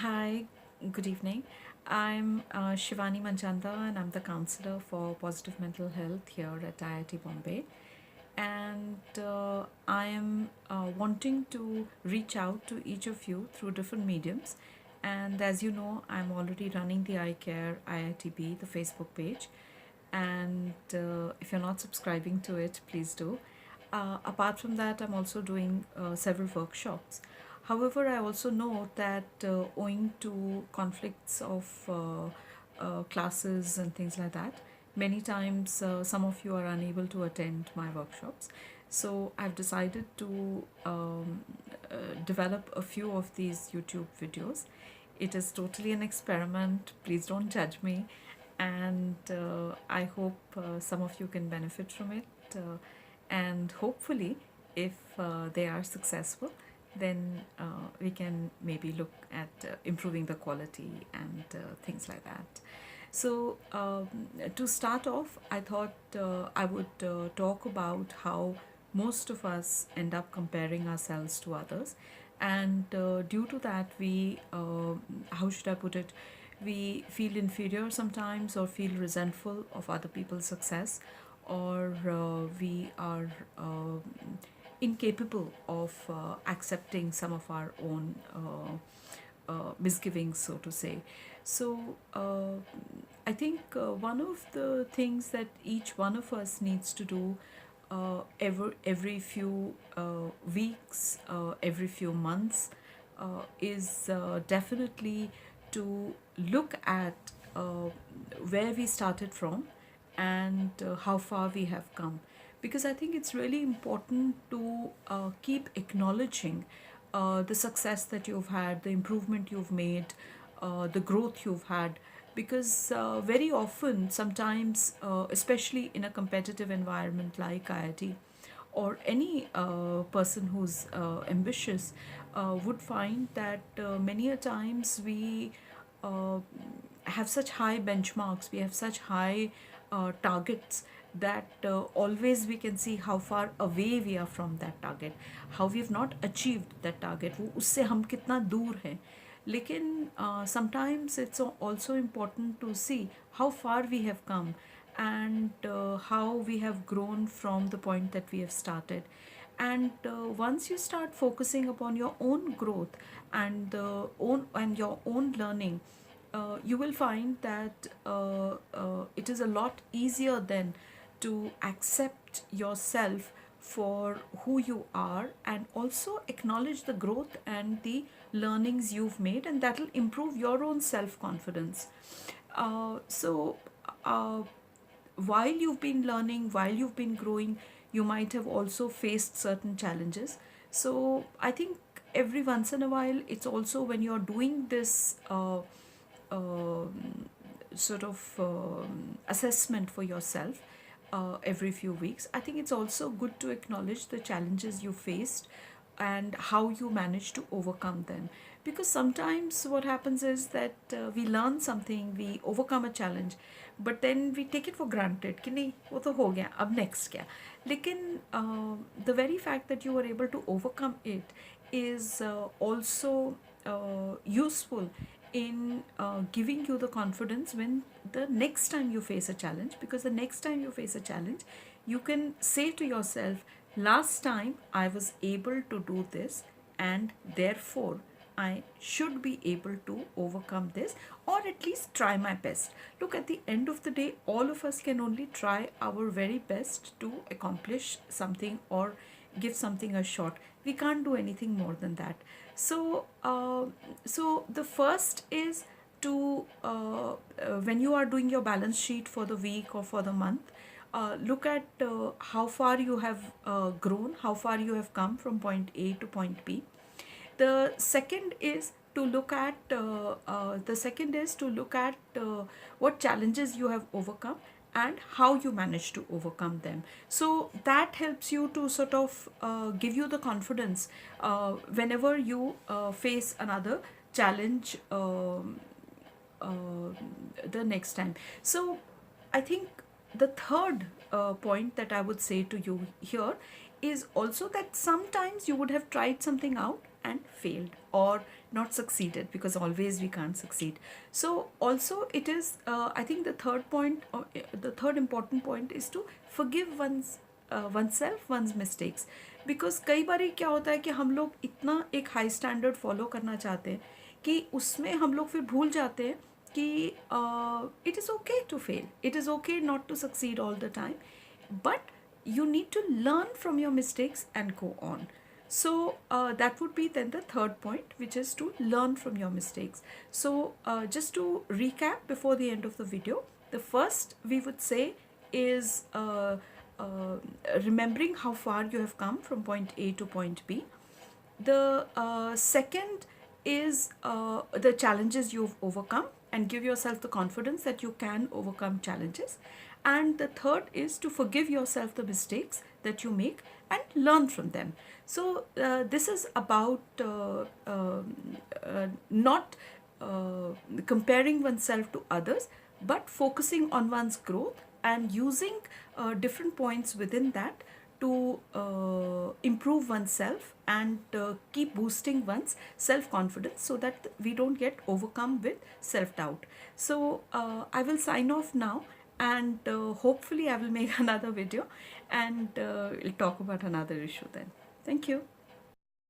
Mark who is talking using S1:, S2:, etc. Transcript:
S1: Hi, good evening. I'm Shivani Manchanda and I'm the counselor for positive mental health here at IIT Bombay. And I am wanting to reach out to each of you through different mediums. And as you know, I'm already running the iCare IITB, the Facebook page. And if you're not subscribing to it, please do. Apart from that, I'm also doing several workshops. However, I also know that owing to conflicts of classes and things like that, many times some of you are unable to attend my workshops. So I've decided to develop a few of these YouTube videos. It is totally an experiment. Please don't judge me. And I hope some of you can benefit from it. And hopefully, if they are successful, then we can maybe look at improving the quality and things like that. So, to start off, I thought I would talk about how most of us end up comparing ourselves to others, and due to that, how should I put it, we feel inferior sometimes or feel resentful of other people's success, or we are incapable of accepting some of our own misgivings, so to say. So, I think one of the things that each one of us needs to do every few weeks, every few months, is definitely to look at where we started from and how far we have come. Because I think it's really important to keep acknowledging the success that you've had, the improvement you've made, the growth you've had. Because very often, sometimes, especially in a competitive environment like IIT, or any person who's ambitious would find that many a times we uh, have such high benchmarks, we have such high targets that always we can see how far away we are from that target, how we have not achieved that target, वो उससे हम कितना दूर हैं. लेकिन sometimes it's also important to see how far we have come and how we have grown from the point that we have started. And once you start focusing upon your own growth and your own learning, you will find that it is a lot easier then to accept yourself for who you are and also acknowledge the growth and the learnings you've made, and that will improve your own self confidence. So, uh, while you've been learning, while you've been growing, you might have also faced certain challenges. So, I think every once in a while, it's also when you're doing this sort of assessment for yourself every few weeks, I think it's also good to acknowledge the challenges you faced and how you manage to overcome them. Because sometimes what happens is that we learn something, we overcome a challenge, but then we take it for granted कि नहीं वो तो हो गया अब next क्या. लेकिन the very fact that you were able to overcome it is also useful in giving you the confidence when the next time you face a challenge, because the next time you face a challenge you can say to yourself, last time I was able to do this and therefore I should be able to overcome this, or at least try my best. Look, at the end of the day, all of us can only try our very best to accomplish something or give something a shot. We can't do anything more than that. So, so the first is to when you are doing your balance sheet for the week or for the month, look at how far you have grown, how far you have come from point A to point B. The second is to look at what challenges you have overcome and how you manage to overcome them. So that helps you to sort of give you the confidence whenever you face another challenge the next time. So I think the third point that I would say to you here is also that sometimes you would have tried something out and failed or not succeeded, because always we can't succeed. So also it is, I think the third point, or the third important point is to forgive oneself, one's mistakes. Because कई बारी क्या होता है कि हम लोग इतना एक हाई स्टैंडर्ड फॉलो करना चाहते हैं कि उसमें हम लोग फिर भूल जाते हैं कि it is okay to fail, it is okay not to succeed all the time, but you need to learn from your mistakes and go on. So that would be then the third point, which is to learn from your mistakes. So just to recap before the end of the video, the first we would say is uh, remembering how far you have come from point A to point B. The second is the challenges you've overcome, and give yourself the confidence that you can overcome challenges. And the third is to forgive yourself the mistakes that you make and learn from them. So this is about not comparing oneself to others, but focusing on one's growth and using different points within that to improve oneself and keep boosting one's self-confidence, so that we don't get overcome with self-doubt. So I will sign off now, and hopefully I will make another video, and we'll talk about another issue then. Thank you.